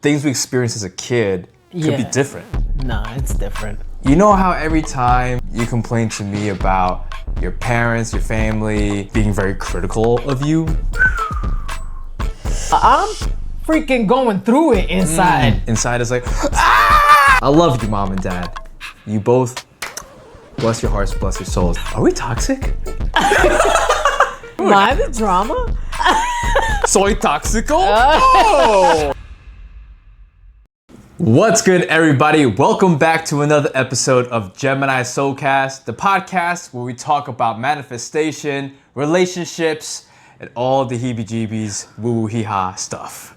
things we experience as a kid could be different. Nah, it's different. You know how every time you complain to me about your parents, your family being very critical of you? I'm freaking going through it inside. Inside is like, ah! I love you, mom and dad. You both, bless your hearts, bless your souls. Are we toxic? Am I the drama? Soy toxical? Oh! What's good, everybody? Welcome back to another episode of Gemini Soulcast, the podcast where we talk about manifestation, relationships, and all the heebie-jeebies, woo-woo, hee-ha stuff.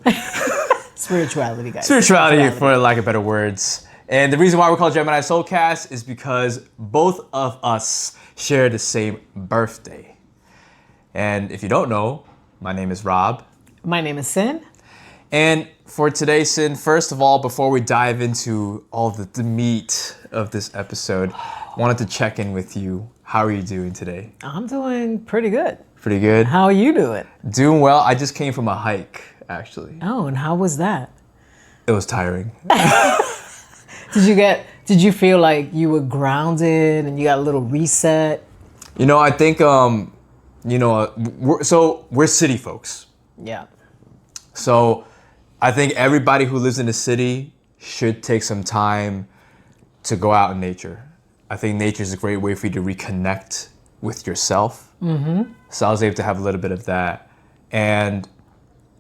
Spirituality, guys. Spirituality, for lack of better words. And the reason why we're called Gemini Soulcast is because both of us share the same birthday. And if you don't know, my name is Rob. My name is Sin. And for today's Sin, first of all, before we dive into all the meat of this episode, I wanted to check in with you. How are you doing today? I'm doing pretty good. Pretty good? How are you doing? Doing well. I just came from a hike, actually. Oh, and how was that? It was tiring. Did you feel like you were grounded and you got a little reset? You know, I think, we're city folks. Yeah. So I think everybody who lives in the city should take some time to go out in nature. I think nature is a great way for you to reconnect with yourself. Mm-hmm. So I was able to have a little bit of that. And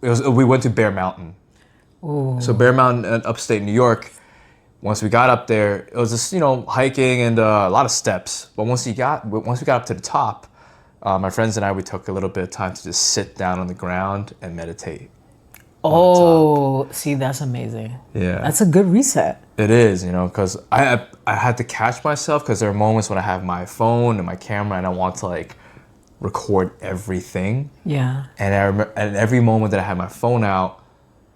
we went to Bear Mountain. Ooh. So Bear Mountain in upstate New York, once we got up there, it was just, hiking and a lot of steps. But once we got up to the top, my friends and I, we took a little bit of time to just sit down on the ground and meditate. Oh, see, that's amazing. Yeah. That's a good reset. It is, because I had to catch myself because there are moments when I have my phone and my camera and I want to record everything. Yeah. And I remember, and every moment that I had my phone out,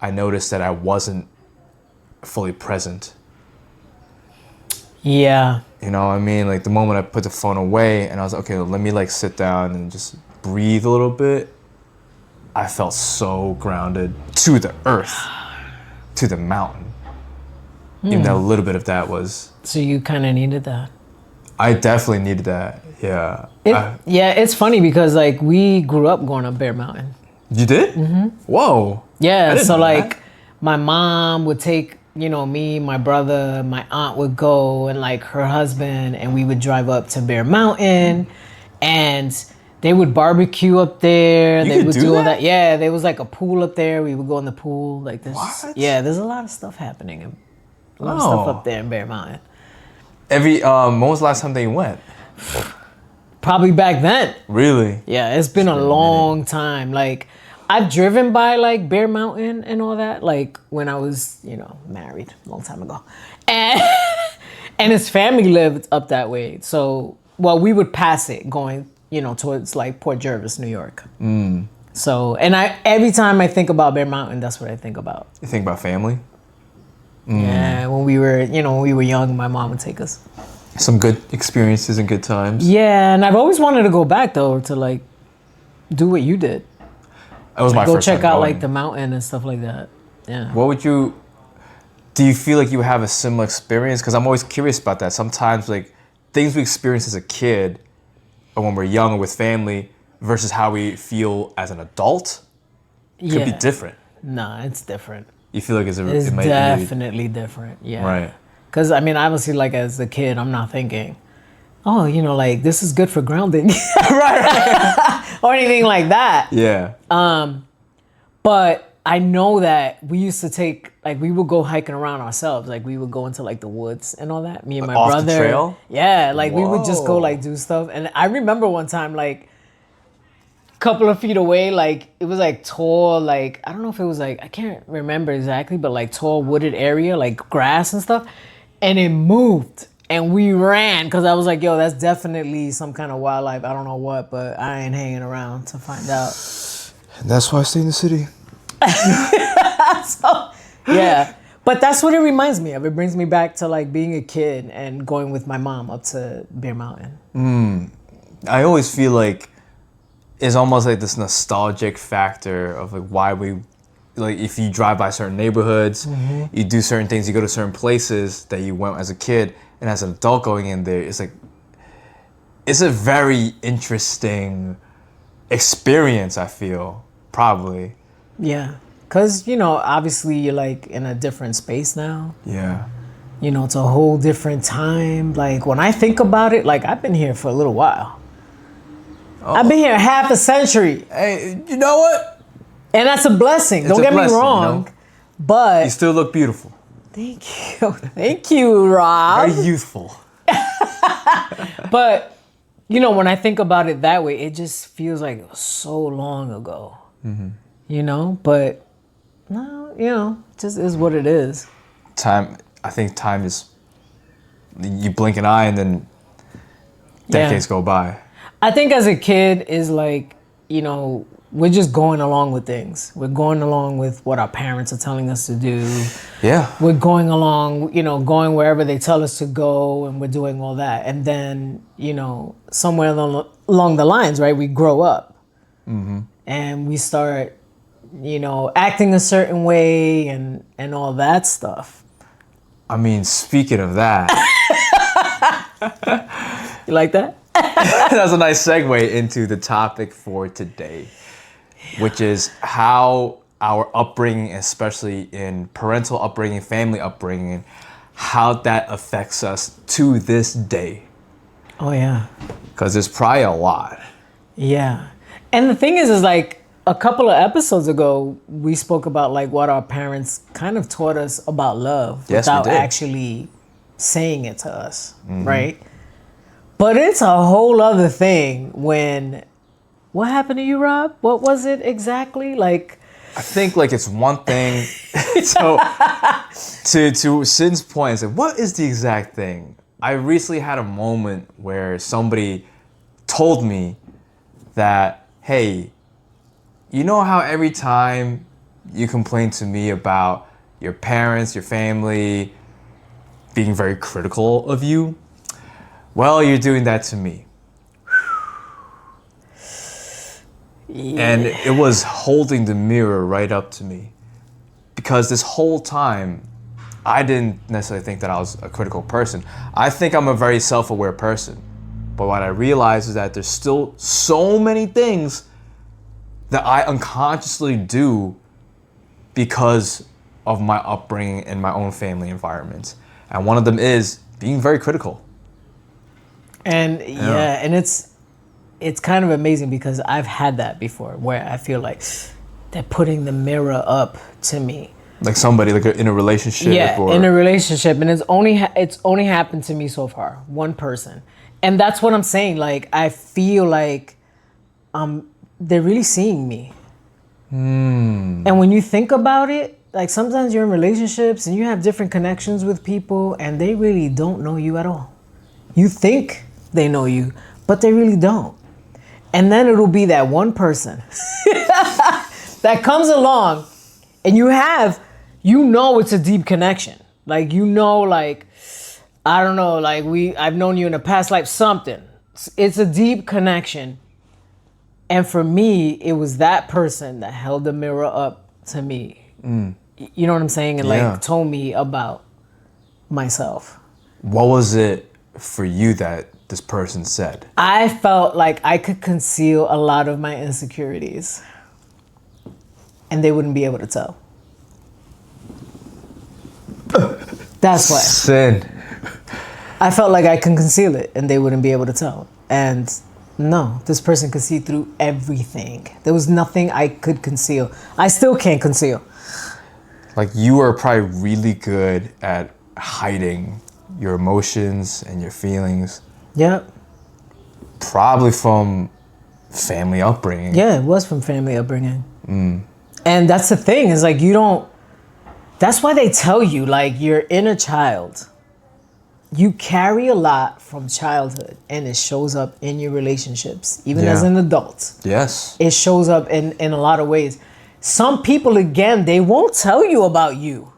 I noticed that I wasn't fully present. Yeah. You know what I mean? The moment I put the phone away and I was like, okay, let me sit down and just breathe a little bit. I felt so grounded to the earth, to the mountain. Even though a little bit of that was... So you kind of needed that. I definitely needed that, yeah. It's funny because we grew up going up Bear Mountain. You did? Mm-hmm. Whoa. Yeah, so my mom would take, me, my brother, my aunt would go and her husband, and we would drive up to Bear Mountain and they would barbecue up there. They would do all that. Yeah, there was a pool up there. We would go in the pool this. What? Yeah, there's a lot of stuff happening. A lot of stuff up there in Bear Mountain. When was the last time that you went? Probably back then. Really? Yeah, it's been a long time. I've driven by Bear Mountain and all that, when I was, married a long time ago. And his family lived up that way. So, we would pass it going, towards Port Jervis, New York. Mm. So, and every time I think about Bear Mountain, that's what I think about. You think about family? Mm. Yeah, when we were young, my mom would take us. Some good experiences and good times. Yeah, and I've always wanted to go back though to do what you did. That was my first time go check out going. the mountain and stuff like that. Yeah. Do you feel like you have a similar experience? Because I'm always curious about that. Sometimes things we experience as a kid or when we're young or with family versus how we feel as an adult could be different. Nah, it's different. You feel like it's definitely different. Yeah. Right. Because obviously as a kid, I'm not thinking, oh, this is good for grounding. right. Or anything like that. Yeah. But I know that we used to take, we would go hiking around ourselves. We would go into the woods and all that. Me and my brother. Off the trail? Yeah. We would just go do stuff. And I remember one time, couple of feet away, it was tall, I don't know if it was I can't remember exactly, but tall wooded area, grass and stuff. And it moved and we ran because I was yo, that's definitely some kind of wildlife. I don't know what, but I ain't hanging around to find out. And that's why I stay in the city. So, yeah. But that's what it reminds me of. It brings me back to being a kid and going with my mom up to Bear Mountain. I always feel it's almost this nostalgic factor of why we like if you drive by certain neighborhoods, you do certain things, you go to certain places that you went as a kid, and as an adult going in there, it's like it's a very interesting experience, I feel, probably. Yeah. Because, obviously you're like in a different space now. Yeah. It's a whole different time. Like when I think about it, like I've been here for a little while. I've been here half a century. Hey, you know what? And that's a blessing. It's Don't a get blessing, me wrong. But you still look beautiful. thank you. Thank you, Rob. Very youthful. But, when I think about it that way, it just feels like it was so long ago. But no, it just is what it is. I think time is, you blink an eye and then decades go by. I think as a kid is like, we're just going along with things. We're going along with what our parents are telling us to do. Yeah. We're going along, going wherever they tell us to go, and we're doing all that. And then, somewhere along the lines, right, we grow up. And we start, acting a certain way and all that stuff. I mean, speaking of that. You like that? That's a nice segue into the topic for today, which is how our upbringing, especially in parental upbringing, family upbringing, how that affects us to this day. Oh, yeah. Because there's probably a lot. Yeah. And the thing is like a couple of episodes ago, we spoke about like what our parents kind of taught us about love without actually saying it to us, right? But it's a whole other thing when, what happened to you, Rob? What was it exactly? Like, I think like it's one thing. So to Sin's point, it's like, what is the exact thing? I recently had a moment where somebody told me that, hey, you know how every time you complain to me about your parents, your family being very critical of you, well, you're doing that to me. Yeah. And it was holding the mirror right up to me. Because this whole time, I didn't necessarily think that I was a critical person. I think I'm a very self-aware person. But what I realized is that there's still so many things that I unconsciously do because of my upbringing and my own family environment. And one of them is being very critical. And and it's kind of amazing because I've had that before where I feel like they're putting the mirror up to me. Like somebody like in a relationship. Yeah, in a relationship, and it's only happened to me so far, one person, and that's what I'm saying. Like I feel like, they're really seeing me. And when you think about it, like sometimes you're in relationships and you have different connections with people, and they really don't know you at all. You think they know you, but they really don't. And then it'll be that one person that comes along, and it's a deep connection. Like, like, I don't know, like I've known you in a past life, something. It's a deep connection. And for me, it was that person that held the mirror up to me. You know what I'm saying? And like told me about myself. What was it for you that this person said? I felt like I could conceal a lot of my insecurities, and they wouldn't be able to tell. That's why. Sin. I felt like I can conceal it, and they wouldn't be able to tell. And no, this person could see through everything. There was nothing I could conceal. I still can't conceal. Like you are probably really good at hiding your emotions and your feelings. Yep. Probably from family upbringing. Yeah, it was from family upbringing. And that's the thing, is like that's why they tell you, like, your inner child, you carry a lot from childhood, and it shows up in your relationships, even as an adult. Yes. It shows up in a lot of ways. Some people, again, they won't tell you about you.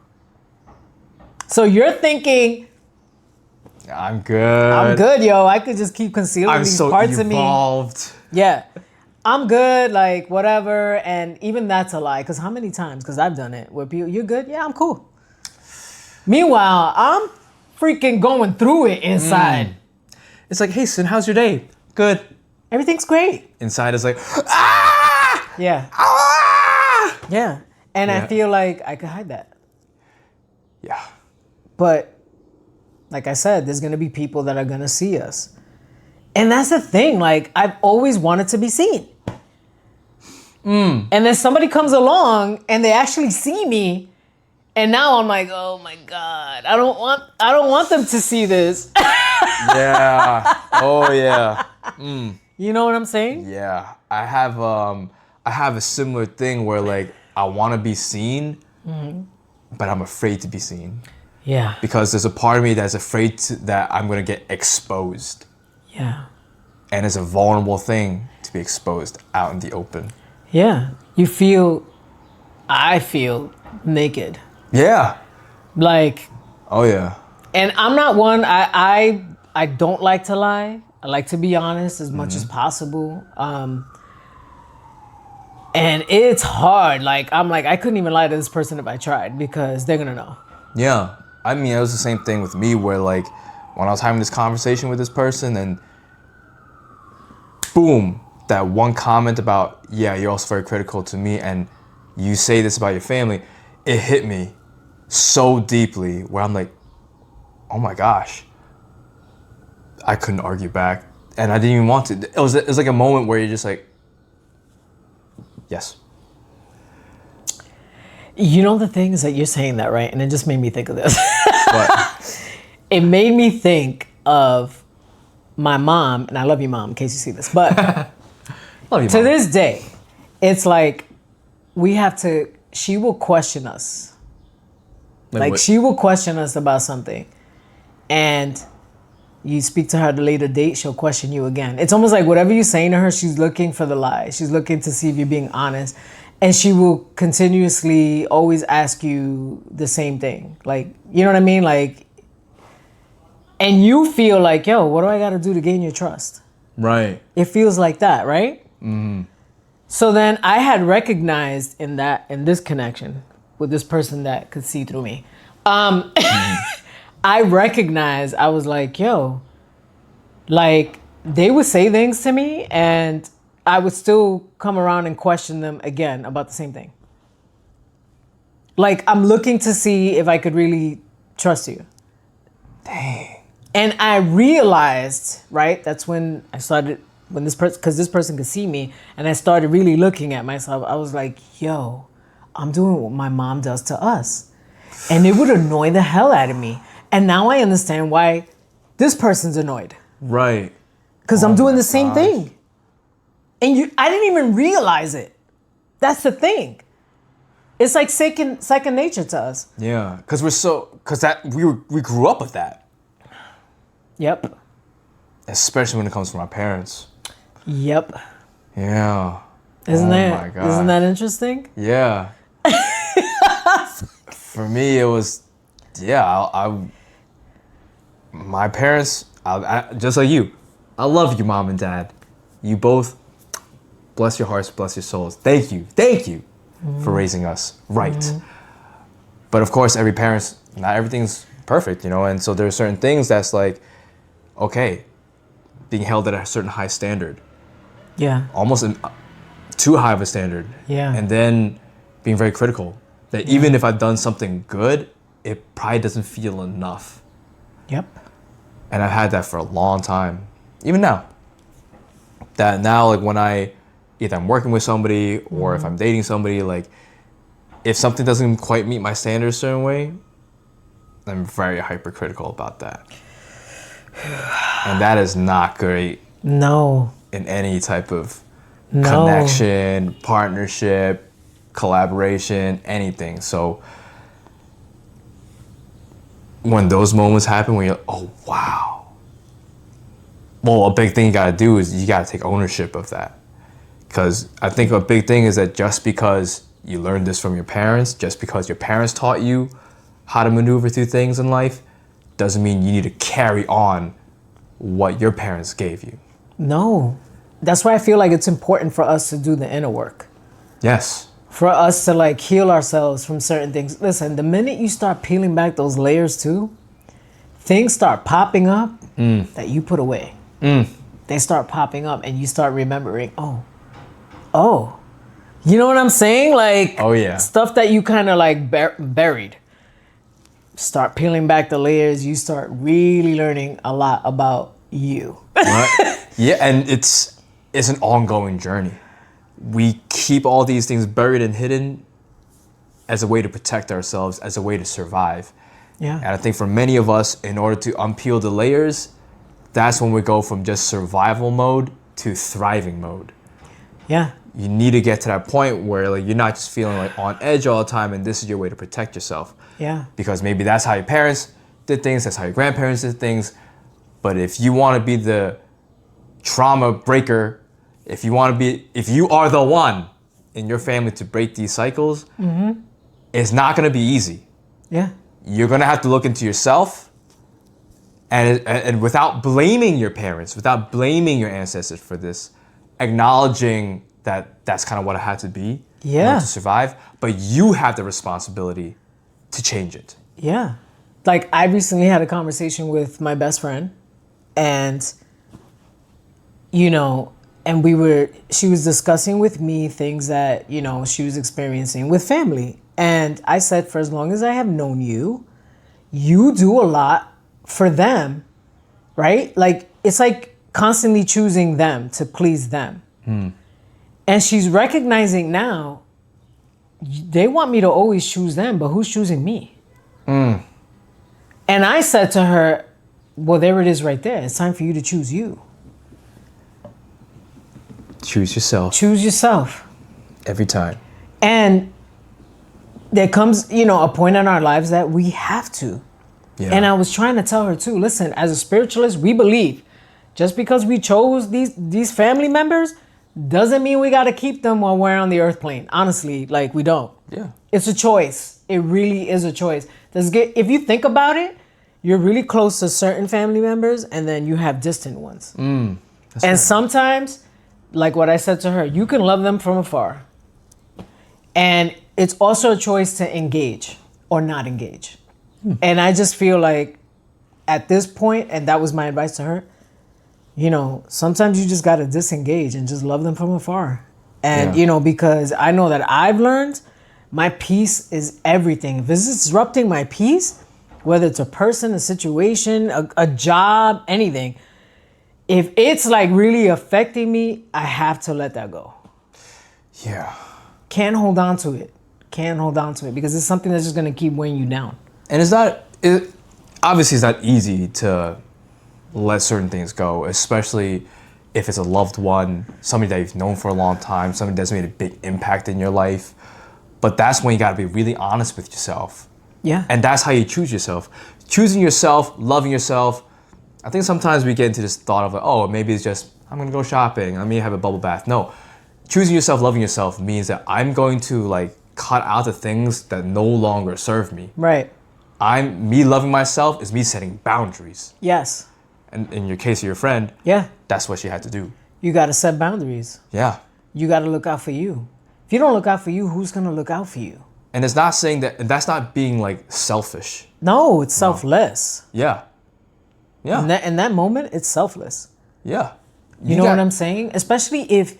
So you're thinking, I'm good, yo. I could just keep concealing these parts of me. evolved. Yeah. I'm good, like whatever. And even that's a lie. Because how many times? Because I've done it where people, you're good? Yeah, I'm cool. Meanwhile, I'm freaking going through it inside. It's like, hey, Sin, how's your day? Good. Everything's great. Inside is like, ah! Yeah. Ah! Yeah. And I Yeah. feel like I could hide that. Yeah. But like I said, there's going to be people that are going to see us. And that's the thing. Like, I've always wanted to be seen. And then somebody comes along and they actually see me. And now I'm like, oh my God, I don't want them to see this. Yeah. Oh, yeah. You know what I'm saying? Yeah. I have a similar thing where, like, I want to be seen, but I'm afraid to be seen. Yeah. Because there's a part of me that's afraid that I'm going to get exposed. Yeah. And it's a vulnerable thing to be exposed out in the open. Yeah. I feel naked. Yeah. Like, Oh, yeah. and I'm not one, I don't like to lie. I like to be honest as much as possible. And it's hard. Like, I'm like, I couldn't even lie to this person if I tried because they're going to know. Yeah. I mean, it was the same thing with me where, like, when I was having this conversation with this person and boom, that one comment about, yeah, you're also very critical to me and you say this about your family, it hit me so deeply where I'm like, oh my gosh, I couldn't argue back. And I didn't even want to. It was like a moment where you're just like, yes. You know the thing is that you're saying that, right? And it just made me think of this. But It made me think of my mom, and I love you, Mom, in case you see this. But love you, to Mom. this day, it's like she will question us. Like what- she will question us about something. And you speak to her at a later date, she'll question you again. It's almost like whatever you're saying to her, she's looking for the lie. She's looking to see if you're being honest. And she will continuously always ask you the same thing. Like, you know what I mean? Like, and you feel like, yo, what do I got to do to gain your trust? Right. It feels like that, right? So then I had recognized in this connection with this person that could see through me. I recognized, I was like, yo, like they would say things to me and I would still come around and question them again about the same thing. Like I'm looking to see if I could really trust you. Dang. And I realized, right, that's when I started, because this person could see me, and I started really looking at myself. I was like, yo, I'm doing what my mom does to us. And it would annoy the hell out of me. And now I understand why this person's annoyed. Right. Because I'm doing my the same gosh. thing. And I didn't even realize it. That's the thing. It's like second nature to us. Yeah. Because we grew up with that. Yep. Especially when it comes from our parents. Yep. Yeah. Isn't my gosh. isn't that interesting? Yeah. For me, it was, yeah, my parents, just like you, I love you, Mom and Dad. You both, bless your hearts, bless your souls. Thank you for raising us right. But of course, not everything's perfect, you know, and so there are certain things that's like, okay, being held at a certain high standard, Yeah. almost too high of a standard. Yeah. And then being very critical that even if I've done something good, it probably doesn't feel enough. Yep. And I've had that for a long time, even now. That now, like when either I'm working with somebody or if I'm dating somebody, like if something doesn't quite meet my standards a certain way, I'm very hypercritical about that. And that is not great No. in any type of No. connection, partnership, collaboration, anything. So when those moments happen, when you're, oh wow. Well, a big thing you gotta do is you gotta take ownership of that. Because I think a big thing is that just because you learned this from your parents, just because your parents taught you how to maneuver through things in life, doesn't mean you need to carry on what your parents gave you. No. that's why I feel like it's important for us to do the inner work. Yes. For us to like heal ourselves from certain things. Listen, the minute you start peeling back those layers too, things start popping up that you put away. They start popping up and you start remembering, oh. You know what I'm saying? Like, oh yeah, stuff that you kind of like buried. Start peeling back the layers. You start really learning a lot about you. Right? Yeah, and it's an ongoing journey. We keep all these things buried and hidden as a way to protect ourselves, as a way to survive. Yeah. And I think for many of us, in order to unpeel the layers, that's when we go from just survival mode to thriving mode. Yeah. You need to get to that point where like you're not just feeling like on edge all the time, and this is your way to protect yourself. Yeah. Because maybe that's how your parents did things, that's how your grandparents did things. But if you want to be the trauma breaker, if you are the one in your family to break these cycles, it's not going to be easy. Yeah. You're going to have to look into yourself, and without blaming your parents, without blaming your ancestors for this, acknowledging that that's kind of what it had to be in order to survive, but you have the responsibility to change it. Yeah. Like, I recently had a conversation with my best friend, and, you know, and she was discussing with me things that, you know, she was experiencing with family. And I said, for as long as I have known you, you do a lot for them, right? Like, it's like constantly choosing them to please them. And she's recognizing now, they want me to always choose them, but who's choosing me? And I said to her, well, there it is right there. It's time for you to choose you. Choose yourself. Choose yourself. Every time. And there comes, you know, a point in our lives that we have to. Yeah. And I was trying to tell her too, listen, as a spiritualist, we believe just because we chose these family members doesn't mean we got to keep them while we're on the earth plane. Honestly, like, we don't. Yeah. It's a choice. It really is a choice. If you think about it, you're really close to certain family members and then you have distant ones. And right. Sometimes, like what I said to her, you can love them from afar. And it's also a choice to engage or not engage. And I just feel like at this point, and that was my advice to her, you know, sometimes you just got to disengage and just love them from afar. And, you know, because I know that I've learned my peace is everything. If it's disrupting my peace, whether it's a person, a situation, a job, anything, if it's like really affecting me, I have to let that go. Yeah. Can't hold on to it. Can't hold on to it because it's something that's just going to keep weighing you down. And obviously it's not easy to let certain things go, especially if it's a loved one, somebody that you've known for a long time, somebody that's made a big impact in your life. But that's when you got to be really honest with yourself. Yeah. And that's how you choose yourself. Choosing yourself, loving yourself. I think sometimes we get into this thought of, like, oh, maybe it's just, I'm going to go shopping. Let me have a bubble bath. No. Choosing yourself, loving yourself means that I'm going to like cut out the things that no longer serve me. Right. Me loving myself is me setting boundaries. Yes. And in your case of your friend, that's what she had to do. You got to set boundaries. Yeah. You got to look out for you. If you don't look out for you, who's going to look out for you? And it's not saying that, and that's not being like selfish. No, it's selfless. Yeah. Yeah. In that moment, it's selfless. Yeah. You know what I'm saying? Especially if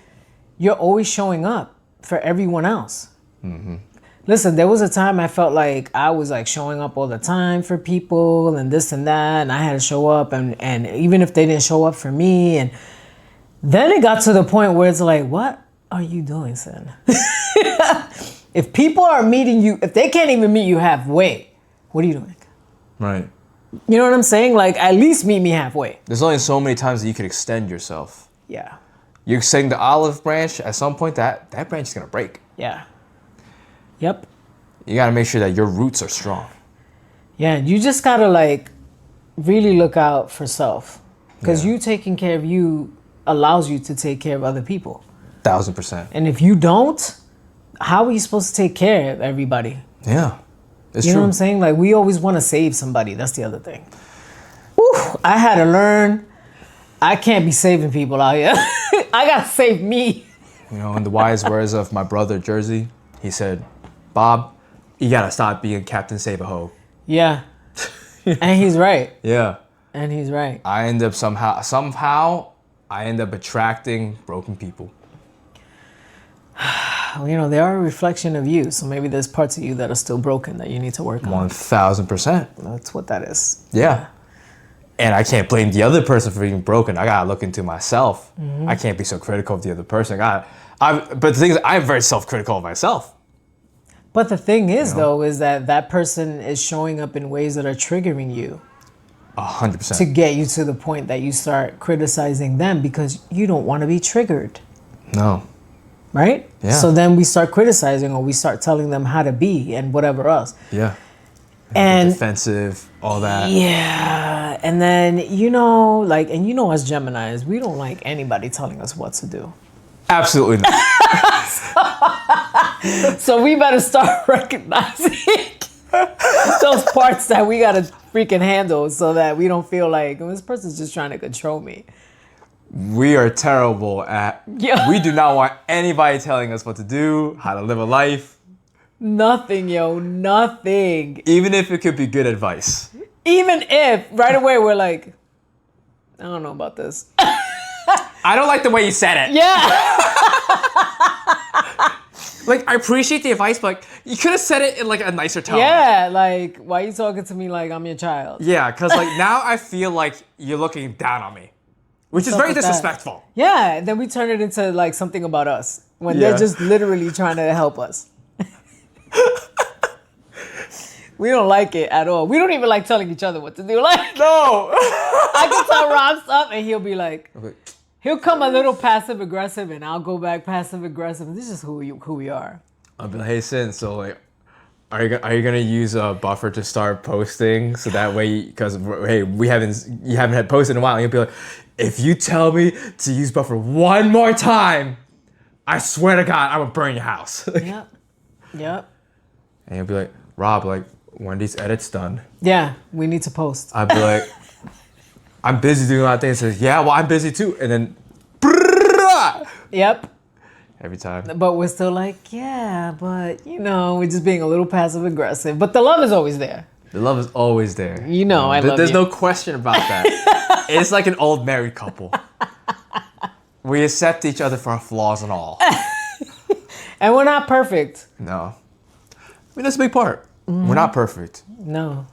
you're always showing up for everyone else. Mm-hmm. Listen, there was a time I felt like I was like showing up all the time for people and this and that, and I had to show up, and even if they didn't show up for me, and then it got to the point where it's like, what are you doing, son? If people are meeting you, if they can't even meet you halfway, what are you doing? Right. You know what I'm saying? Like, at least meet me halfway. There's only so many times that you could extend yourself. Yeah. You're extending the olive branch, at some point that branch is going to break. Yeah. Yep. You got to make sure that your roots are strong. Yeah, you just got to like really look out for self. Because you taking care of you allows you to take care of other people. 1000%. And if you don't, how are you supposed to take care of everybody? Yeah. It's you true. know what I'm saying? Like, we always want to save somebody. That's the other thing. Whew, I had to learn I can't be saving people out here. I gotta save me. You know, in the wise words of my brother Jersey, he said, "Bob, you gotta stop being Captain Save-A-Ho." Yeah. And he's right. Yeah. And he's right. I end up somehow I end up attracting broken people. You know, they are a reflection of you. So maybe there's parts of you that are still broken that you need to work on. 1000%. That's what that is. Yeah. And I can't blame the other person for being broken. I gotta look into myself. I can't be so critical of the other person. But the thing is, I'm very self-critical of myself. But the thing is, though, is that person is showing up in ways that are triggering you 100%. to get you to the point that you start criticizing them because you don't want to be triggered. No. Right? Yeah. So then we start criticizing or we start telling them how to be and whatever else. Yeah. And defensive, all that. yeah. And then, you know, like, and you know, as Geminis, we don't like anybody telling us what to do. Absolutely not. So we better start recognizing those parts that we gotta freaking handle so that we don't feel like this person's just trying to control me. We are terrible at. Yeah. We do not want anybody telling us what to do, how to live a life. Nothing, yo, nothing. Even if it could be good advice. Even if right away we're like, I don't know about this. I don't like the way you said it. Yeah. Like, I appreciate the advice, but you could have said it in like a nicer tone. Yeah, like, why are you talking to me like I'm your child? Yeah, because like now I feel like you're looking down on me, which is Stuff very like that. disrespectful. Yeah, and then we turn it into like something about us when Yeah. they're just literally trying to help us. We don't like it at all. We don't even like telling each other what to do. Like, No. I can tell Rob stuff and he'll be like, Okay. he'll come a little passive aggressive and I'll go back passive aggressive. This is who we are. I'll be like, hey, Sin, so like, are you gonna use a buffer to start posting so that way, because hey, you haven't had posted in a while, and you'll be like, if you tell me to use buffer one more time, I swear to God, I'm gonna burn your house. Yep. And you'll be like, Rob, like, when are these edits done? Yeah, we need to post. I'd be like, I'm busy doing a lot of things. Says, yeah, well, I'm busy too. And then, Yep. every time. But we're still like, yeah, but you know, we're just being a little passive aggressive. But the love is always there. The love is always there. You know, I love There's you. no question about that. It's like an old married couple. We accept each other for our flaws and all. And we're not perfect. No. I mean, that's a big part. We're not perfect. No.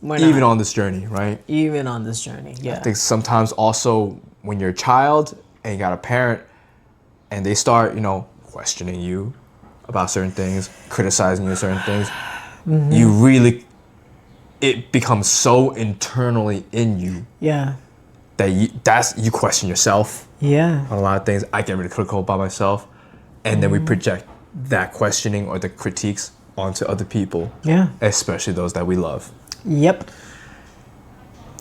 We're not. Even on this journey, right? Even on this journey, yeah. I think sometimes also when you're a child and you got a parent and they start, you know, questioning you about certain things, criticizing you certain things, you really, it becomes so internally in you Yeah. that you question yourself Yeah. on a lot of things. I get really critical about myself, and then we project that questioning or the critiques onto other people. Yeah. Especially those that we love. Yep.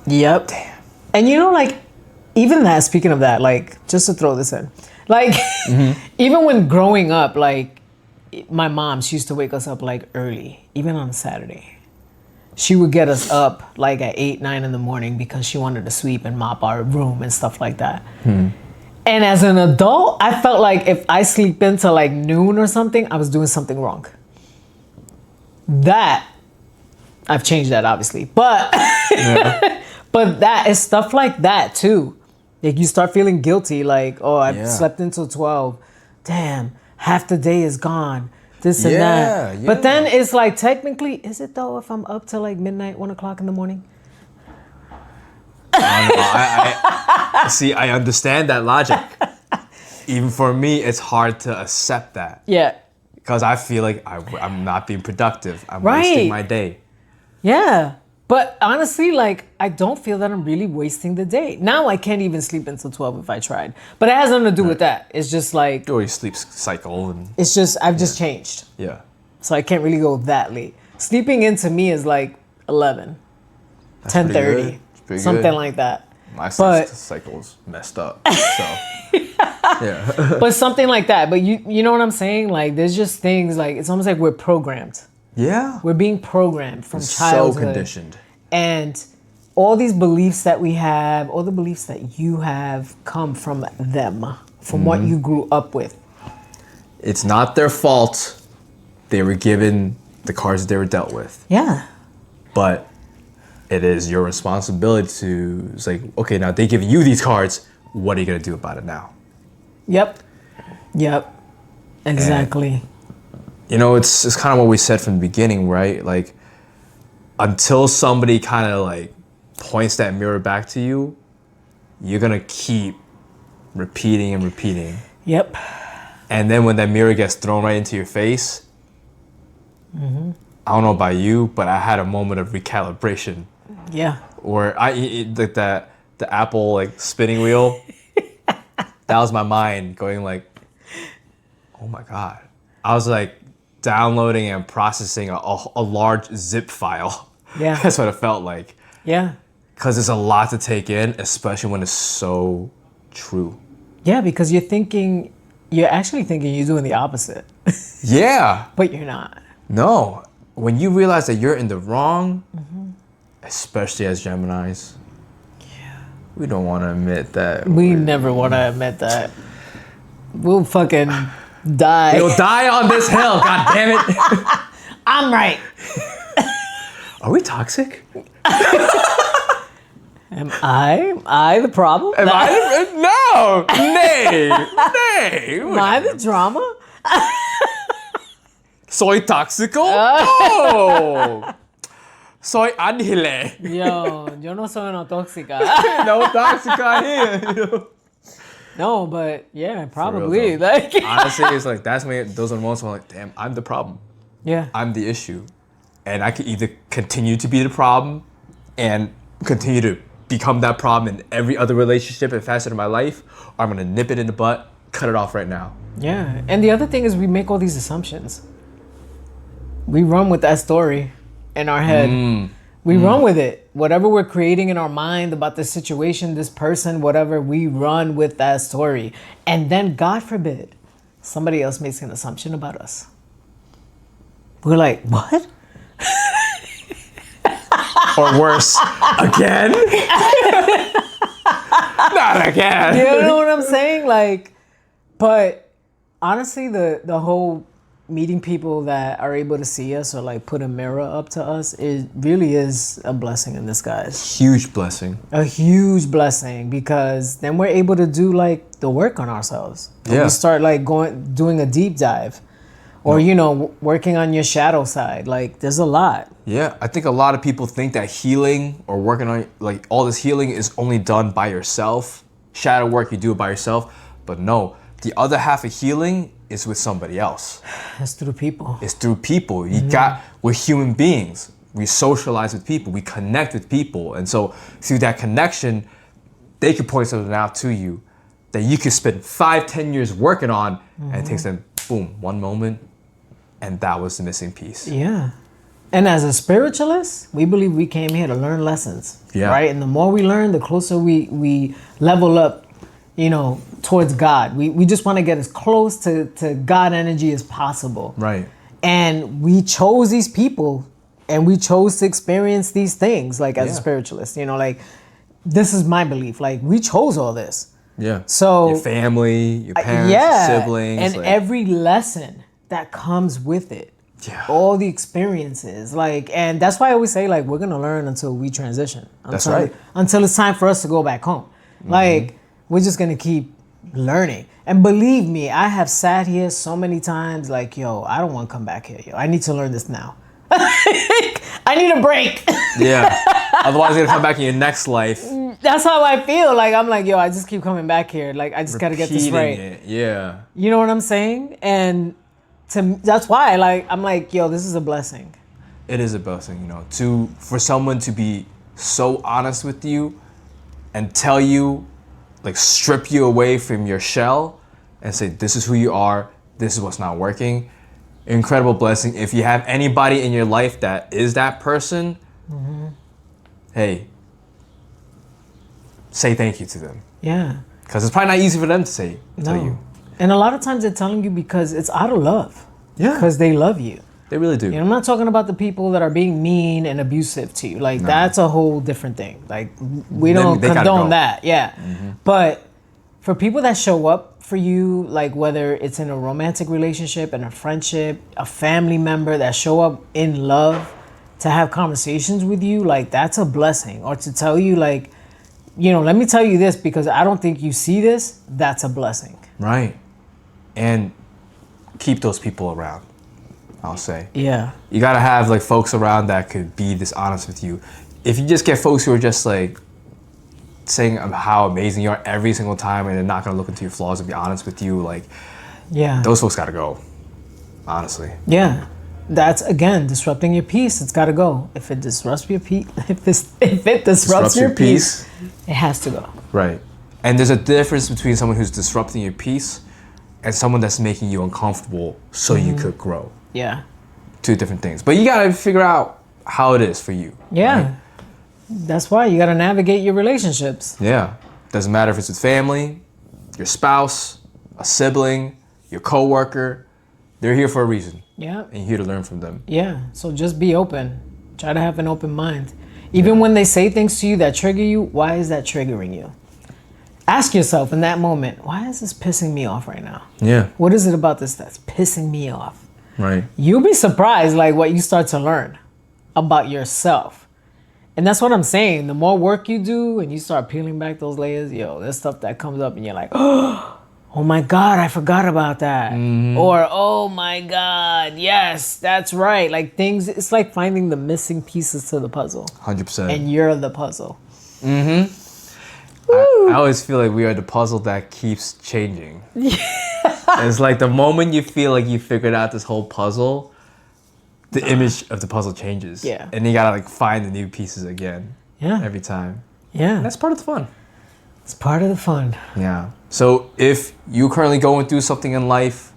Damn. And you know, like, even that, speaking of that, like, just to throw this in, like, even when growing up, like, my mom, she used to wake us up, like, early, even on a Saturday. She would get us up, like, at 8, 9 in the morning because she wanted to sweep and mop our room and stuff like that. And as an adult, I felt like if I sleep into, like, noon or something, I was doing something wrong. That, I've changed that, obviously. But, but that is stuff like that, too. Like, you start feeling guilty, like, oh, I slept until 12. Damn, half the day is gone. This and that. Yeah. But then it's like, technically, is it though if I'm up till like midnight, 1 o'clock in the morning? I see, I understand that logic. Even for me, it's hard to accept that. Yeah. Because I feel like I'm not being productive. I'm Right. wasting my day. Yeah. But honestly, like, I don't feel that I'm really wasting the day. Now I can't even sleep until 12 if I tried. But it has nothing to do with that. It's just like, Or your sleep cycle and it's just, I've just changed. yeah. So I can't really go that late. Sleeping into me is like 11, That's pretty 10:30, good. It's pretty something good. like that. My sleep But- cycle's messed up. So yeah. But something like that. But you know what I'm saying? Like, there's just things like, it's almost like we're programmed. Yeah. We're being programmed from So childhood. conditioned. And all these beliefs that we have, all the beliefs that you have come from them, from what you grew up with. It's not their fault they were given the cards that they were dealt with. Yeah. But it is your responsibility to, it's like, okay, now they give you these cards. What are you going to do about it now? Yep. Exactly. And, you know, it's kind of what we said from the beginning, right? Like, until somebody kind of like points that mirror back to you, you're going to keep repeating and repeating. Yep. And then when that mirror gets thrown right into your face, I don't know about you, but I had a moment of recalibration. Yeah. Where like the Apple like spinning wheel, that was my mind going like, oh my God. I was like downloading and processing a large zip file. Yeah. That's what it felt like. Yeah. Because it's a lot to take in, especially when it's so true. Yeah, because you're actually thinking you're doing the opposite. Yeah. But you're not. No. When you realize that you're in the wrong, especially as Geminis, we don't want to admit that. We never want to admit that. We'll fucking die. You'll die on this hill, god damn it. I'm right. Are we toxic? Am I the problem? Am I no! Nay! Am I the drama? Soy toxico? Oh! Soy ángel. Yo no soy una tóxica. No toxica here. No, but yeah, probably. Like honestly, it's like those are the moments where I'm like, damn, I'm the problem. Yeah. I'm the issue. And I could either continue to be the problem and continue to become that problem in every other relationship and facet of my life, or I'm gonna nip it in the butt, cut it off right now. Yeah. And the other thing is we make all these assumptions. We run with that story in our head. We run with it. Whatever we're creating in our mind about this situation, this person, whatever, we run with that story. And then, God forbid, somebody else makes an assumption about us. We're like, what? Or worse, again? Not again. You know what I'm saying? Like, but honestly, the whole meeting people that are able to see us or like put a mirror up to us, it really is a blessing in disguise. Huge blessing. A huge blessing, because then we're able to do like the work on ourselves. Yeah. We start like doing a deep dive, or working on your shadow side. Like there's a lot. Yeah, I think a lot of people think that healing or working on like all this healing is only done by yourself. Shadow work, you do it by yourself. But no, the other half of healing is with somebody else. It's through people. It's through people. We're human beings. We socialize with people. We connect with people. And so through that connection, they could point something out to you that you could spend 5-10 years working on, and it takes them, boom, one moment, and that was the missing piece. Yeah. And as a spiritualist, we believe we came here to learn lessons. Yeah. Right? And the more we learn, the closer we level up, towards God. We just want to get as close to God energy as possible. Right. And we chose these people, and we chose to experience these things, like as a spiritualist. Like, this is my belief. Like, we chose all this. Yeah. So your family, your parents, your siblings. And like, every lesson that comes with it. Yeah. All the experiences. And that's why I always say, like, we're going to learn until we transition. That's right. Until it's time for us to go back home. Like, we're just going to keep learning. And believe me, I have sat here so many times like, yo, I don't want to come back here. Yo, I need to learn this now. I need a break. Yeah. Otherwise, you're going to come back in your next life. That's how I feel. Like, I'm like, yo, I just keep coming back here. Like, I just got to get this right. It. Yeah. You know what I'm saying? And that's why, like, I'm like, yo, this is a blessing. It is a blessing, for someone to be so honest with you and tell you, like, strip you away from your shell and say, this is who you are, this is what's not working. Incredible blessing. If you have anybody in your life that is that person, hey, say thank you to them. Yeah. Because it's probably not easy for them to tell you. And a lot of times they're telling you because it's out of love. Yeah. Because they love you. They really do. I'm not talking about the people that are being mean and abusive to you. Like, that's a whole different thing. Like, we don't condone that. Yeah. But For people that show up for you, like whether it's in a romantic relationship, in a friendship, a family member that show up in love to have conversations with you, like that's a blessing. Or to tell you like, let me tell you this because I don't think you see this, that's a blessing. Right. And keep those people around, I'll say. Yeah. You gotta have like folks around that could be this honest with you. If you just get folks who are just like saying how amazing you are every single time and they're not gonna look into your flaws and be honest with you, like, yeah, those folks gotta go, honestly. Yeah. That's again disrupting your peace. It's gotta go. If it disrupts your peace, if it disrupts your peace, it has to go. Right. And there's a difference between someone who's disrupting your peace and someone that's making you uncomfortable so you could grow. Yeah. Two different things. But you gotta figure out how it is for you. Yeah. Right? That's why you gotta navigate your relationships. Yeah. Doesn't matter if it's with family, your spouse, a sibling, your coworker. They're here for a reason. Yeah. And you're here to learn from them. Yeah. So just be open. Try to have an open mind. Even when they say things to you that trigger you, why is that triggering you? Ask yourself in that moment, why is this pissing me off right now? Yeah. What is it about this that's pissing me off? Right. You'll be surprised like what you start to learn about yourself. And that's what I'm saying. The more work you do and you start peeling back those layers, there's stuff that comes up and you're like, oh my God, I forgot about that. Or, oh my God, yes, that's right. Like things, it's like finding the missing pieces to the puzzle. 100%. And you're the puzzle. I always feel like we are the puzzle that keeps changing. It's like the moment you feel like you figured out this whole puzzle, the image of the puzzle changes. Yeah. And you gotta like find the new pieces again. Yeah. Every time. Yeah. And that's part of the fun. It's part of the fun. Yeah. So if you're currently going through something in life,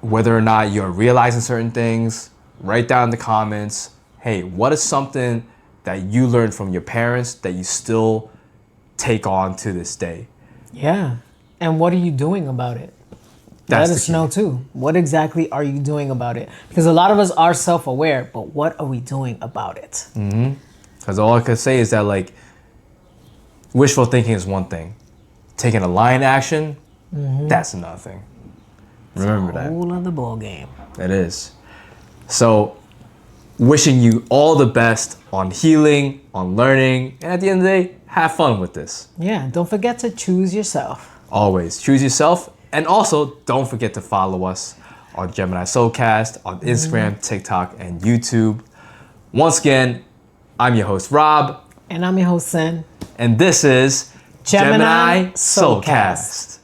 whether or not you're realizing certain things, write down in the comments, hey, what is something that you learned from your parents that you still take on to this day? Yeah. And what are you doing about it? That's Let us know too. What exactly are you doing about it? Because a lot of us are self-aware, but what are we doing about it? Because all I could say is that like wishful thinking is one thing. Taking a lion action, that's another thing. Remember that. Whole other ball game. It is. So wishing you all the best on healing, on learning, and at the end of the day, have fun with this. Yeah, don't forget to choose yourself. Always choose yourself. And also, don't forget to follow us on Gemini Soulcast, on Instagram, TikTok, and YouTube. Once again, I'm your host, Rob. And I'm your host, Sen. And this is Gemini Soulcast.